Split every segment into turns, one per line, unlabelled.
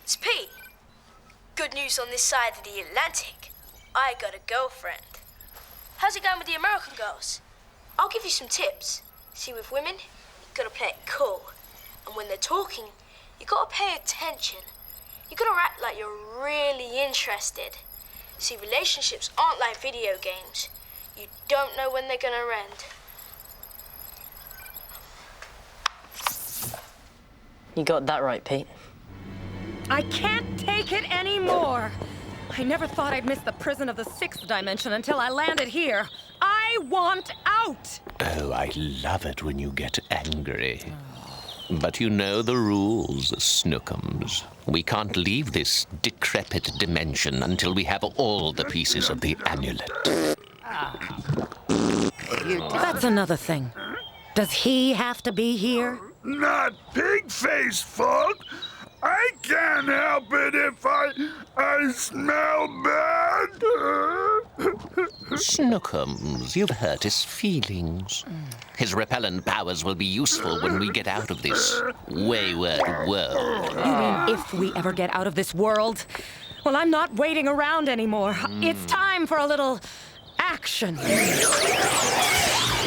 It's Pete. Good news on this side of the Atlantic. I got a girlfriend. How's it going with the American girls? I'll give you some tips. See, with women, you gotta play it cool. And when they're talking, you gotta pay attention. You gotta act like you're really interested. See, relationships aren't like video games. You don't know when they're gonna end.
You got that right, Pete.
I can't take it anymore. I never thought I'd miss the prison of the sixth dimension until I landed here. I want out!
Oh, I love it when you get angry. But you know the rules, Snookums. We can't leave this decrepit dimension until we have all the pieces of the amulet.
That's another thing. Does he have to be here?
Not Pigface's fault. I can't help it if I smell bad.
Snookums, you've hurt his feelings. His repellent powers will be useful when we get out of this wayward world.
You mean if we ever get out of this world? Well, I'm not waiting around anymore. It's time for a little action.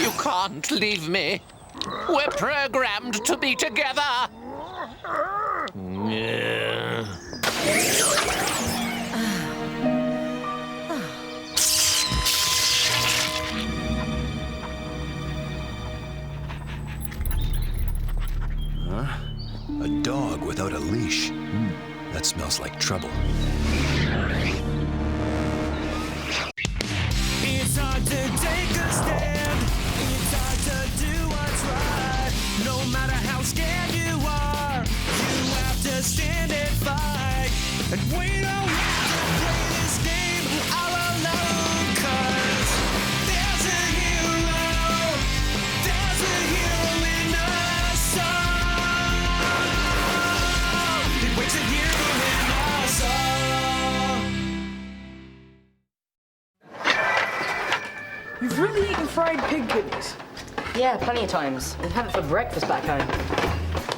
You can't leave me. We're programmed to be together.
A dog without a leash. That smells like trouble.
It's hard to take a stand. It's hard to do what's right. No matter how scared you are, you have to stand and fight. And we don't have to play this game all alone, 'cause there's a hero. There's a hero in us all. It wakes a hero in us all.
You've really eaten fried pig kidneys.
Yeah, plenty of times. We have it for breakfast back home.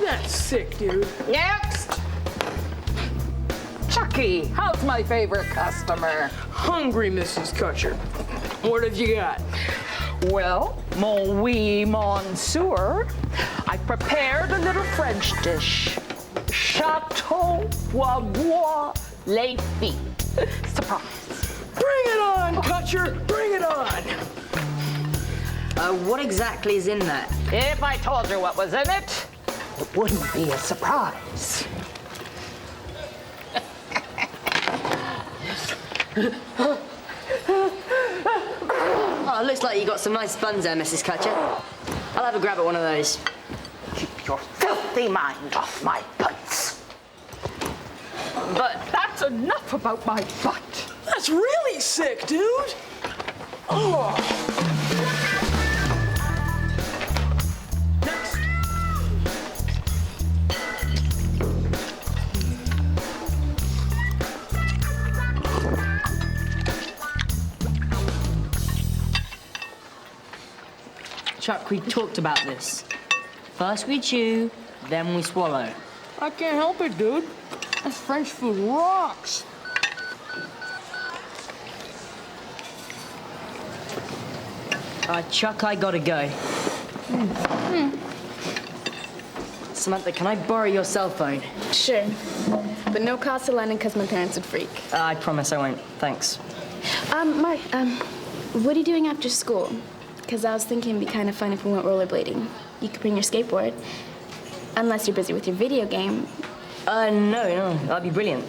That's sick, dude.
Next! Chucky, how's my favorite customer?
Hungry, Mrs. Kutcher. What have you got?
Well, mon oui, monsieur. I prepared a little French dish. Chateau Bois les Filles. Surprise.
Bring it on, Kutcher! Bring it on!
What exactly is in that?
If I told you what was in it, it wouldn't be a surprise.
Oh, looks like you got some nice buns there, Mrs. Kutcher. I'll have a grab at one of those.
Keep your filthy mind off my butts. But that's enough about my butt.
That's really sick, dude! Oh!
Chuck, we talked about this. First we chew, then we swallow.
I can't help it, dude. This French food rocks.
Chuck, I gotta go. Samantha, can I borrow your cell phone?
Sure. But no cost to London because my parents would freak.
I promise I won't. Thanks.
Mark, what are you doing after school? Because I was thinking it'd be kind of fun if we went rollerblading. You could bring your skateboard. Unless you're busy with your video game.
No, that'd be brilliant.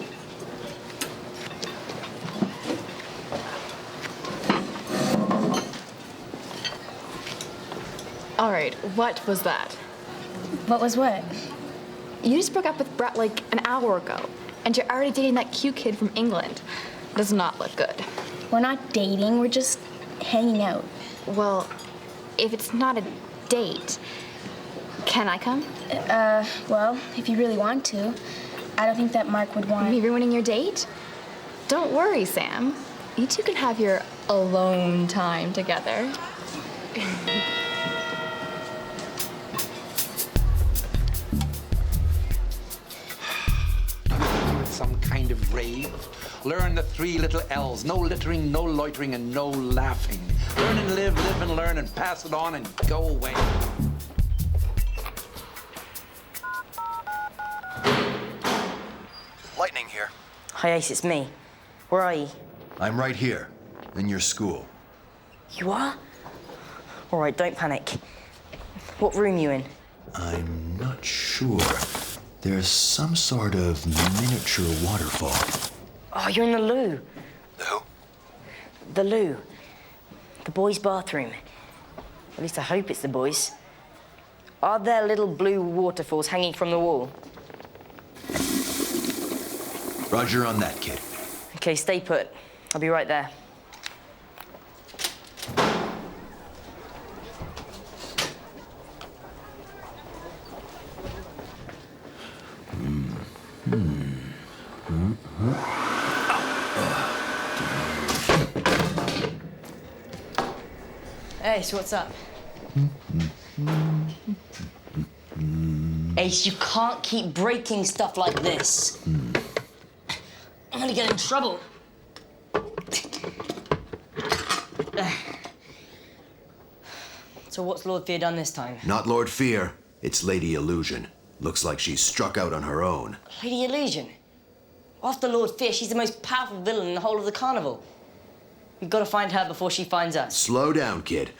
All right, what was that? What was what? You just broke up with Brett like an hour ago, and you're already dating that cute kid from England. Does not look good.
We're not dating, we're just hanging out.
Well, if it's not a date, can I come?
Well, if you really want to. I don't think that Mark would want...
Me ruining your date? Don't worry, Sam. You two can have your alone time together.
kind of rave. Learn the 3 little L's. No littering, no loitering, and no laughing. Learn and live, live and learn, and pass it on and go away.
Lightning here.
Hi, Ace, it's me. Where are you?
I'm right here, in your school.
You are? All right, don't panic. What room you in?
I'm not sure. There's some sort of miniature waterfall.
Oh, you're in the loo.
Who?
The loo. The boys' bathroom. At least I hope it's the boys'. Are there little blue waterfalls hanging from the wall?
Roger on that, kid.
Okay, stay put. I'll be right there. Ace, what's up? Ace, you can't keep breaking stuff like this. I'm gonna get in trouble. So what's Lord Fear done this time?
Not Lord Fear. It's Lady Illusion. Looks like she's struck out on her own.
Lady Illusion? After Lord Fear, she's the most powerful villain in the whole of the carnival. We've got to find her before she finds us.
Slow down, kid.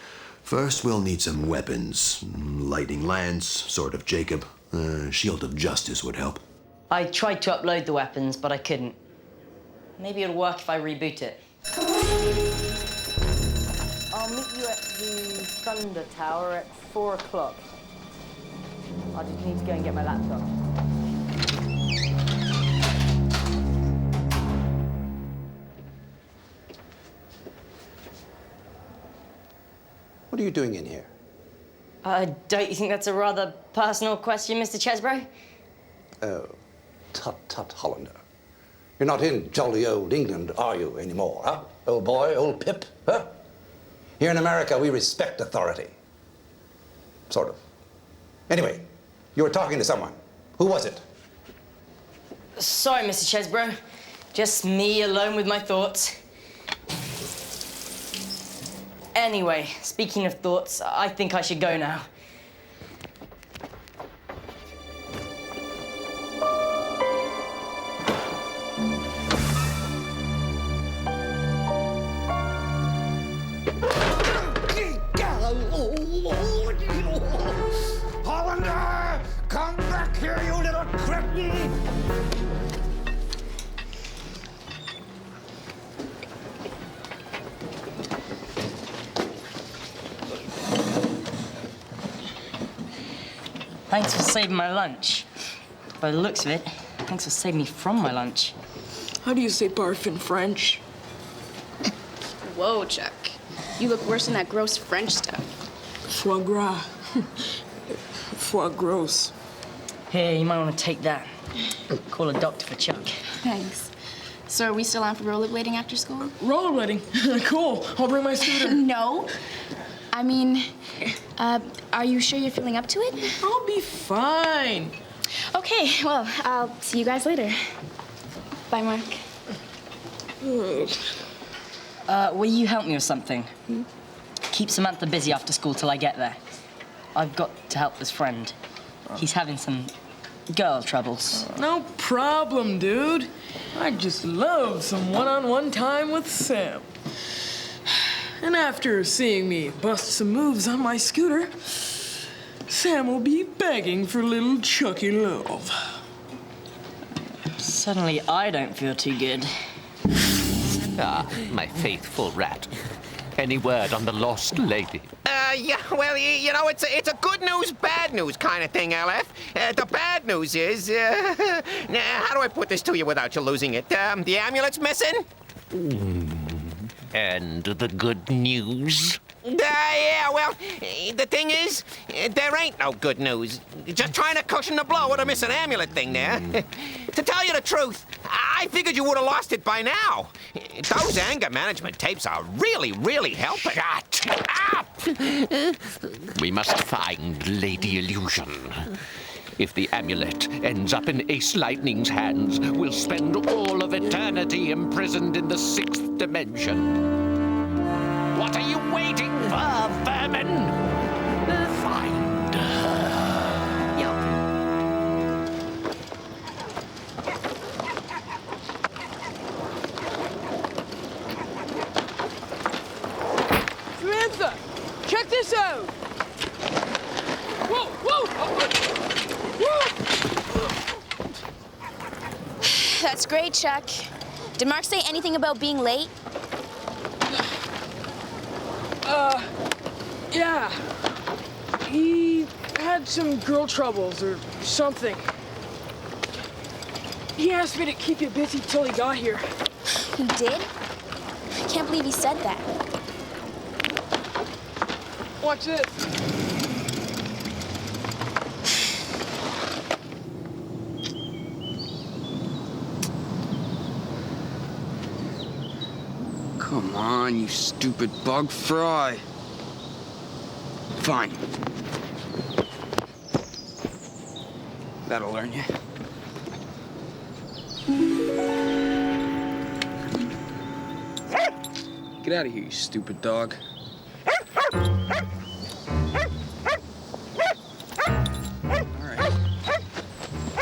First, we'll need some weapons. Lightning lance, Sword of Jacob, Shield of Justice would help.
I tried to upload the weapons, but I couldn't. Maybe it'll work if I reboot it. I'll meet you at the Thunder Tower at 4 o'clock. I just need to go and get my laptop.
What are you doing in here?
Don't you think that's a rather personal question, Mr. Chesbro?
Oh, tut, Hollander. You're not in jolly old England, are you, anymore, huh? Old boy, old Pip, huh? Here in America, we respect authority. Sort of. Anyway, you were talking to someone. Who was it?
Sorry, Mr. Chesbro. Just me alone with my thoughts. Anyway, speaking of thoughts, I think I should go now.
Hollander! Come back here, you little cretin!
Thanks for saving my lunch. By the looks of it, thanks for saving me from my lunch.
How do you say barf in French?
Whoa, Chuck. You look worse than that gross French stuff.
Foie gras. Foie gros.
Here, you might want to take that. Call a doctor for Chuck.
Thanks. So are we still on for rollerblading after school?
Rollerblading? Cool. I'll bring my scooter.
No. I mean, are you sure you're feeling up to it?
I'll be fine.
Okay, well, I'll see you guys later. Bye, Mark.
Will you help me with something? Keep Samantha busy after school till I get there. I've got to help this friend. He's having some girl troubles.
No problem, dude. I just love some one-on-one time with Sam. And after seeing me bust some moves on my scooter, Sam will be begging for little Chucky love.
Suddenly, I don't feel too good.
Ah, my faithful rat. Any word on the lost lady?
Yeah, well, you know, it's a good news, bad news kind of thing, LF. The bad news is, how do I put this to you without you losing it? The amulet's missing?
And the good news?
Yeah, well, the thing is, there ain't no good news. Just trying to cushion the blow of the missing amulet thing there. To tell you the truth, I figured you would have lost it by now. Those anger management tapes are really, really helping.
We must find Lady Illusion. If the amulet ends up in Ace Lightning's hands, we'll spend all of eternity imprisoned in the 6th dimension. What are you waiting for, vermin? Find her.
Samantha, check this out. Whoa, whoa, whoa.
That's great, Chuck. Did Mark say anything about being late?
Yeah. He had some girl troubles or something. He asked me to keep you busy till he got here.
He did? I can't believe he said that.
Watch this.
Come on, you stupid bug fry. Fine. That'll learn you. Get out of here, you stupid dog. All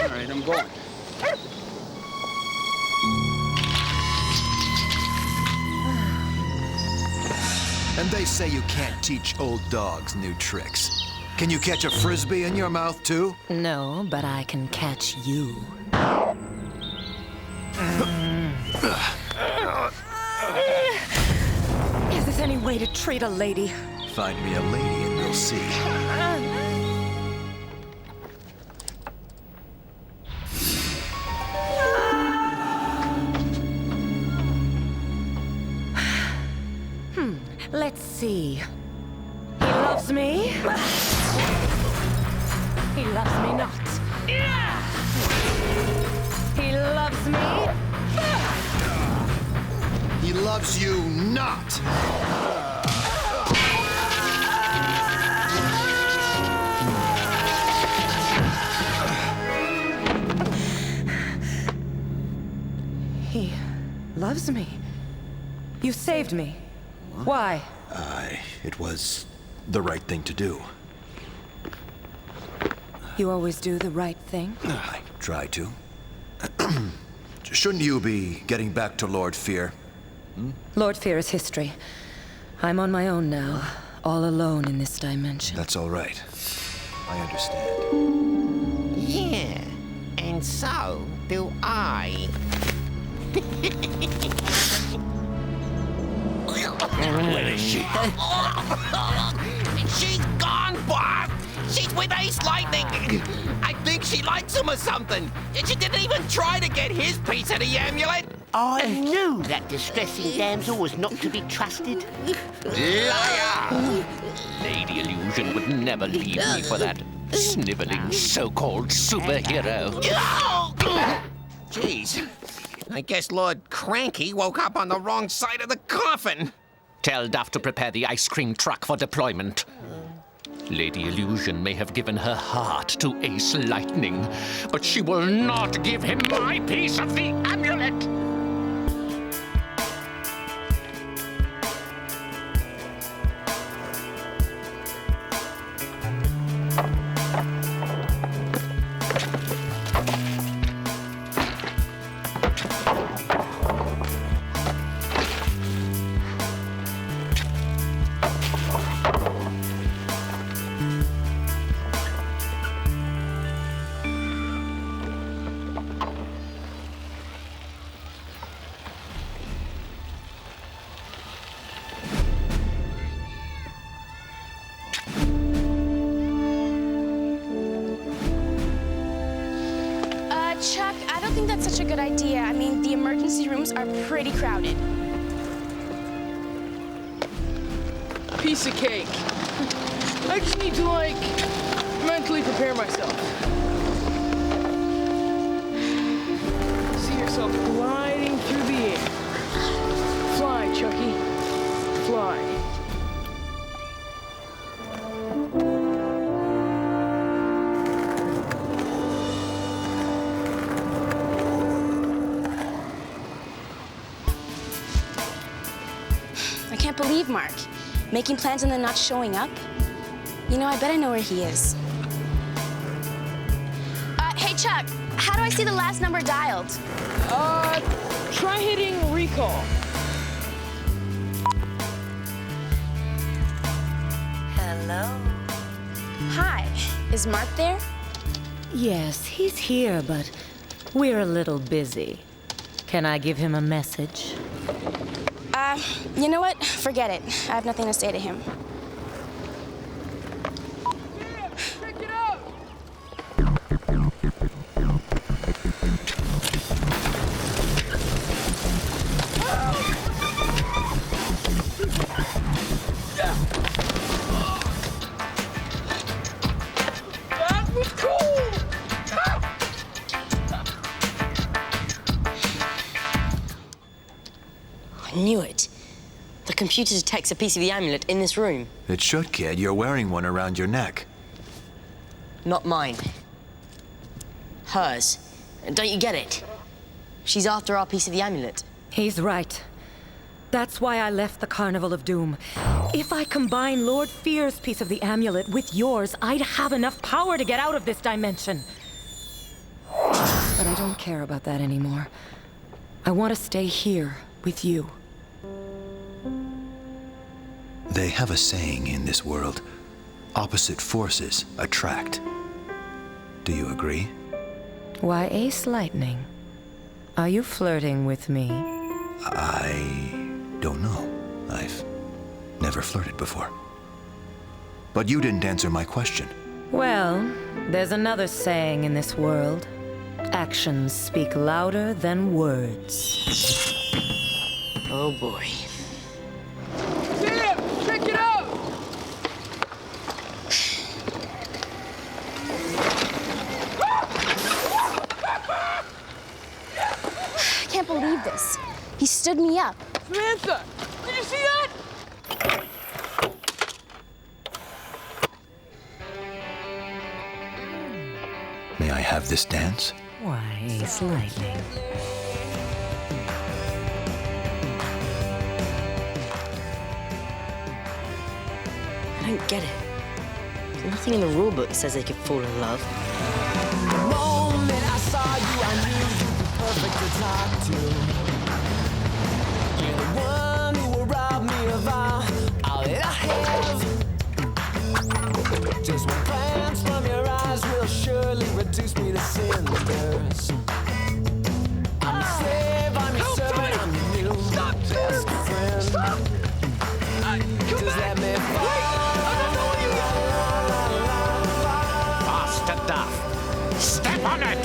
right, I'm going.
And they say you can't teach old dogs new tricks. Can you catch a frisbee in your mouth, too?
No, but I can catch you. Is this any way to treat a lady?
Find me a lady and we'll see.
Let's see. He loves me. He loves me not. He loves me.
He loves you not.
He loves me. You saved me. Why?
It was the right thing to do.
You always do the right thing?
I try to. Shouldn't you be getting back to Lord Fear?
Lord Fear is history. I'm on my own now, all alone in this dimension.
That's all right. I understand.
Yeah, and so do I.
Where is she?
She's gone, Bob! She's with Ace Lightning! I think she likes him or something! She didn't even try to get his piece of the amulet!
I knew that distressing damsel was not to be trusted.
Liar!
Lady Illusion would never leave me for that sniveling so-called superhero.
Jeez. I guess Lord Cranky woke up on the wrong side of the coffin.
Tell Duff to prepare the ice cream truck for deployment. Lady Illusion may have given her heart to Ace Lightning, but she will not give him my piece of the amulet!
Chuck, I don't think that's such a good idea. I mean, the emergency rooms are pretty crowded.
Piece of cake. I just need to, like, mentally prepare myself. See yourself gliding through the air. Fly, Chucky. Fly.
can't believe Mark. Making plans and then not showing up. You know, I bet I know where he is. Hey, Chuck, how do I see the last number dialed?
Try hitting recall.
Hello?
Hi, is Mark there?
Yes, he's here, but we're a little busy. Can I give him a message?
You know what? Forget it. I have nothing to say to him.
That was cool!
I knew it. The computer detects a piece of the amulet in this room.
It should, kid. You're wearing one around your neck.
Not mine. Hers. Don't you get it? She's after our piece of the amulet.
He's right. That's why I left the Carnival of Doom. If I combine Lord Fear's piece of the amulet with yours, I'd have enough power to get out of this dimension. But I don't care about that anymore. I want to stay here with you.
They have a saying in this world, opposite forces attract. Do you agree?
Why, Ace Lightning? Are you flirting with me?
I don't know. I've never flirted before. But you didn't answer my question.
Well, there's another saying in this world. Actions speak louder than words.
Oh boy.
Sam, check it out!
I can't believe this. He stood me up.
Samantha, did you see that?
May I have this dance?
Why, Ace Lightning?
I don't get it. There's nothing in the rulebook that says they could fall in love.
The moment I saw you, I knew you'd be perfect to talk to. You're the one who will rob me of all that I have. Just one glance from your eyes will surely reduce me to cinders. I'm your slave, I'm your servant, I'm your new best friend. Just let me fall.
Faster, Duff. Step on it!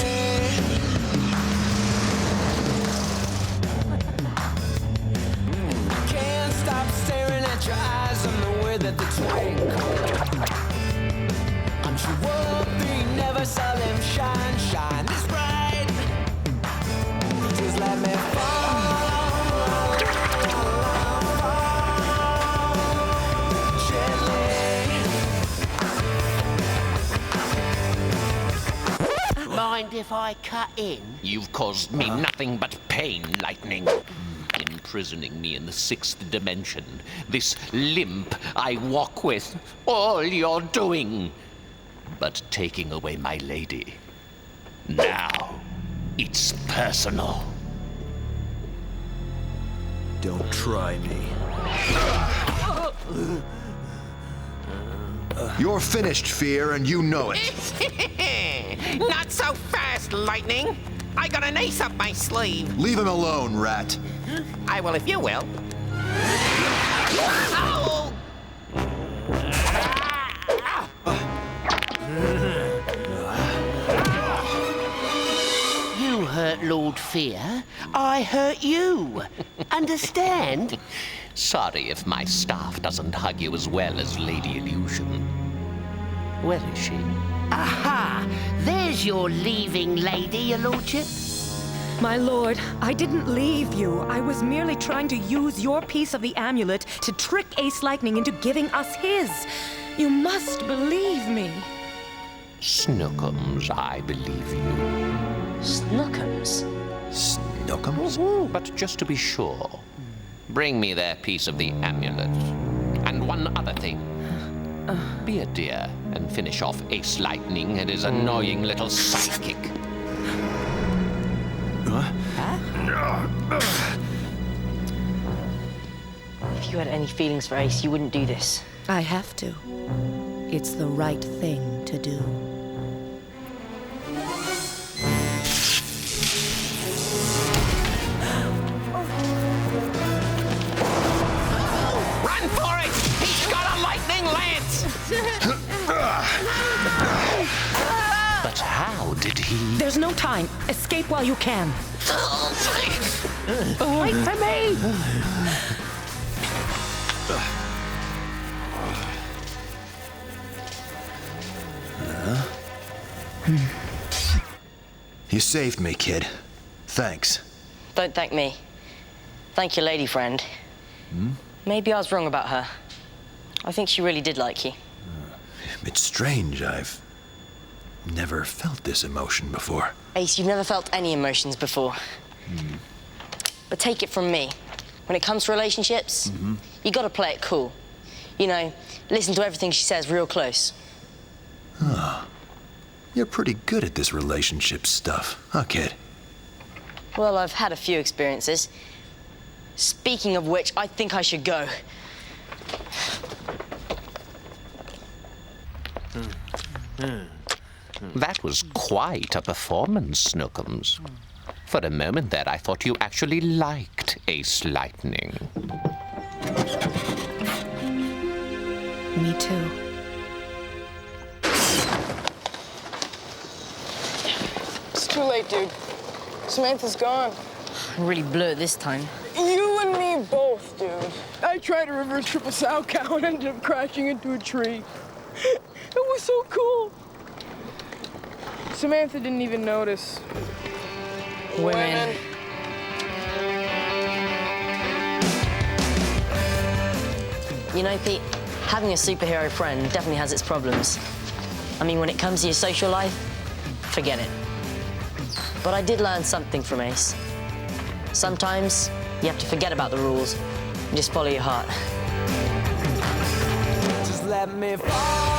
Can't stop staring at your eyes and the way that they twinkle. I'm sure Wolfie never saw them shine this bright. Just let me fall.
Mind if I cut in?
You've caused me nothing but pain, Lightning. Imprisoning me in the 6th dimension. This limp I walk with. All you're doing. But taking away my lady. Now, it's personal.
Don't try me. You're finished, Fear, and you know it.
Not so fast, Lightning. I got an ace up my sleeve.
Leave him alone, Rat.
I will if you will. Ow!
You hurt Lord Fear. I hurt you. Understand?
Sorry if my staff doesn't hug you as well as Lady Illusion. Where is she?
Aha! There's your leaving lady, your lordship.
My lord, I didn't leave you. I was merely trying to use your piece of the amulet to trick Ace Lightning into giving us his. You must believe me.
Snookums, I believe you.
Snookums?
Snookums?
But just to be sure, Bring me their piece of the amulet. And one other thing. Be a dear and finish off Ace Lightning and his annoying little sidekick.
If you had any feelings for Ace, you wouldn't do this.
I have to. It's the right thing to do.
Run for it! He's got a lightning lance!
But how did he...
There's no time. Escape while you can.
Wait for me!
You saved me, kid. Thanks.
Don't thank me. Thank your lady friend. Maybe I was wrong about her. I think she really did like you.
It's strange. I've never felt this emotion before.
Ace, you've never felt any emotions before. But take it from me. When it comes to relationships, you gotta play it cool. You know, listen to everything she says real close.
You're pretty good at this relationship stuff, huh, kid?
Well, I've had a few experiences. Speaking of which, I think I should go.
That was quite a performance, Snookums. For a moment there, I thought you actually liked Ace Lightning.
Me too.
It's too late, dude. Samantha's gone.
I really blew it this time.
You and me both, dude. I tried to reverse triple sow cow and ended up crashing into a tree. It was so cool. Samantha didn't even notice.
Women. You know, Pete, having a superhero friend definitely has its problems. I mean, when it comes to your social life, forget it. But I did learn something from Ace. Sometimes you have to forget about the rules and just follow your heart.
Just let me fall.